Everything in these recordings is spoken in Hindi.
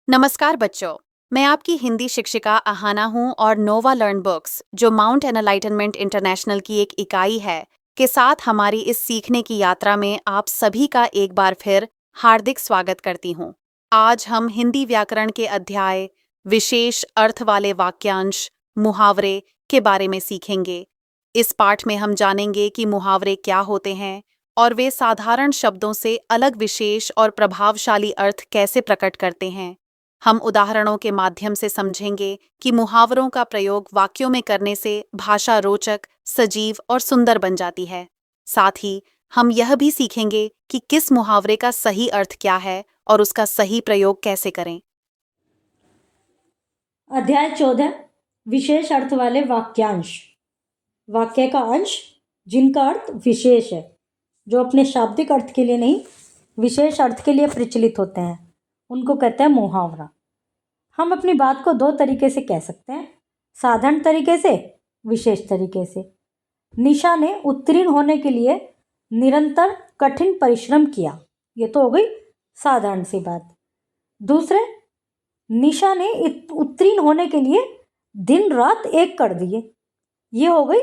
नमस्कार बच्चों, मैं आपकी हिंदी शिक्षिका आहाना हूँ और नोवा लर्न बुक्स, जो माउंट एनलाइटनमेंट इंटरनेशनल की एक इकाई है, के साथ हमारी इस सीखने की यात्रा में आप सभी का एक बार फिर हार्दिक स्वागत करती हूँ। आज हम हिंदी व्याकरण के अध्याय विशेष अर्थ वाले वाक्यांश मुहावरे के बारे में सीखेंगे। इस पाठ में हम जानेंगे कि मुहावरे क्या होते हैं और वे साधारण शब्दों से अलग विशेष और प्रभावशाली अर्थ कैसे प्रकट करते हैं। हम उदाहरणों के माध्यम से समझेंगे कि मुहावरों का प्रयोग वाक्यों में करने से भाषा रोचक, सजीव और सुंदर बन जाती है। साथ ही हम यह भी सीखेंगे कि किस मुहावरे का सही अर्थ क्या है और उसका सही प्रयोग कैसे करें। अध्याय 14 विशेष अर्थ वाले वाक्यांश। वाक्य का अंश जिनका अर्थ विशेष है, जो अपने शाब्दिक अर्थ के लिए नहीं, विशेष अर्थ के लिए प्रचलित होते हैं, उनको कहते हैं मुहावरा। हम अपनी बात को दो तरीके से कह सकते हैं, साधारण तरीके से, विशेष तरीके से। निशा ने उत्तीर्ण होने के लिए निरंतर कठिन परिश्रम किया, ये तो हो गई साधारण सी बात। दूसरे, निशा ने उत्तीर्ण होने के लिए दिन रात एक कर दिए, ये हो गई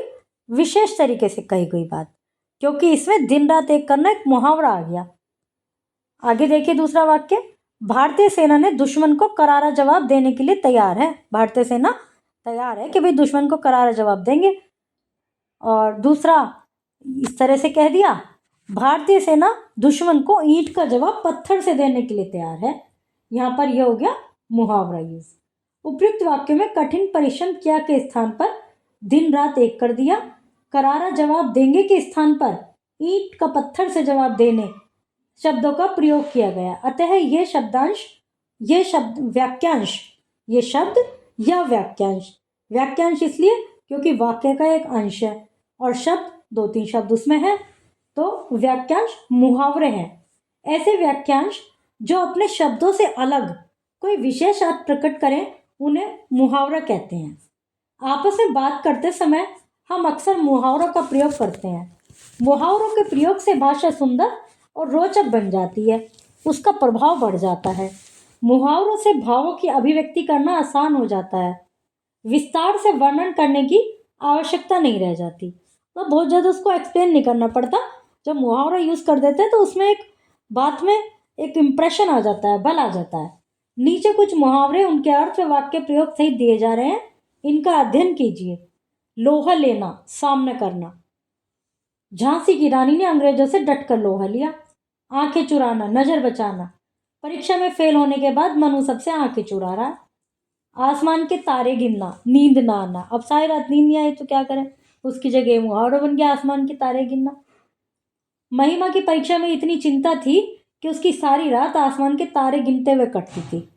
विशेष तरीके से कही गई बात, क्योंकि इसमें दिन रात एक करना एक मुहावरा आ गया। आगे देखिए दूसरा वाक्य, भारतीय सेना ने दुश्मन को करारा जवाब देने के लिए तैयार है। भारतीय सेना तैयार है कि भाई दुश्मन को करारा जवाब देंगे। और दूसरा इस तरह से कह दिया, भारतीय सेना दुश्मन को ईंट का जवाब पत्थर से देने के लिए तैयार है। यहाँ पर यह हो गया मुहावरा यूज। उपयुक्त वाक्य में कठिन परिश्रम किया के स्थान पर दिन रात एक कर दिया, करारा जवाब देंगे के स्थान पर ईंट का पत्थर से जवाब देने शब्दों का प्रयोग किया गया। अतः ये शब्दांश, ये शब्द वाक्यांश, ये शब्द या वाक्यांश। वाक्यांश इसलिए क्योंकि वाक्य का एक अंश है और शब्द दो तीन शब्द उसमें है, तो वाक्यांश मुहावरे हैं। ऐसे वाक्यांश जो अपने शब्दों से अलग कोई विशेष अर्थ प्रकट करें, उन्हें मुहावरा कहते हैं। आपस में बात करते समय हम अक्सर मुहावरों का प्रयोग करते हैं। मुहावरों के प्रयोग से भाषा सुंदर और रोचक बन जाती है, उसका प्रभाव बढ़ जाता है। मुहावरों से भावों की अभिव्यक्ति करना आसान हो जाता है, विस्तार से वर्णन करने की आवश्यकता नहीं रह जाती, तो बहुत ज़्यादा उसको एक्सप्लेन नहीं करना पड़ता। जब मुहावरा यूज़ कर देते हैं तो उसमें एक बात में एक इम्प्रेशन आ जाता है, बल आ जाता है। नीचे कुछ मुहावरे, उनके अर्थ व वाक्य प्रयोग सहित दिए जा रहे हैं, इनका अध्ययन कीजिए। लोहा लेना, सामना करना। झांसी की रानी ने अंग्रेजों से डटकर लोहा लिया। आंखें चुराना, नजर बचाना। परीक्षा में फेल होने के बाद मनु सबसे आंखें चुरा रहा है। आसमान के तारे गिनना, नींद ना आना। अब सारी रात नींद नहीं आई तो क्या करें, उसकी जगह मुहावरा बन गया आसमान के तारे गिनना। महिमा की परीक्षा में इतनी चिंता थी कि उसकी सारी रात आसमान के तारे गिनते हुए कटती थी।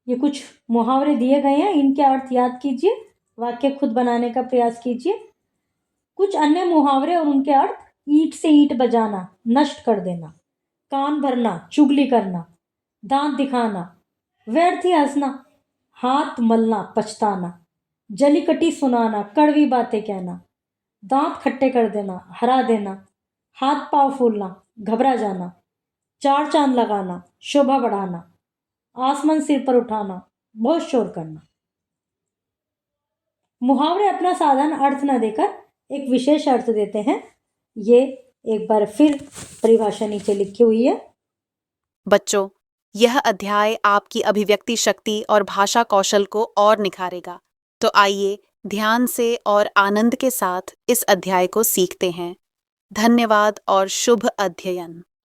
ये कुछ मुहावरे दिए गए हैं, इनके अर्थ याद कीजिए, वाक्य खुद बनाने का प्रयास कीजिए। कुछ अन्य मुहावरे और उनके अर्थ, ईंट से ईंट बजाना, नष्ट कर देना। कान भरना, चुगली करना। दांत दिखाना, व्यर्थ ही हंसना। हाथ मलना, पछताना। जली कटी सुनाना, कड़वी बातें कहना। दांत खट्टे कर देना, हरा देना। हाथ पांव फूलना, घबरा जाना। चार चांद लगाना, शोभा बढ़ाना। आसमान सिर पर उठाना, बहुत शोर करना। मुहावरे अपना साधारण अर्थ न देकर एक विशेष अर्थ देते हैं। ये एक बार फिर परिभाषा नीचे लिखी हुई है। बच्चों, यह अध्याय आपकी अभिव्यक्ति शक्ति और भाषा कौशल को और निखारेगा। तो आइए ध्यान से और आनंद के साथ इस अध्याय को सीखते हैं। धन्यवाद और शुभ अध्ययन।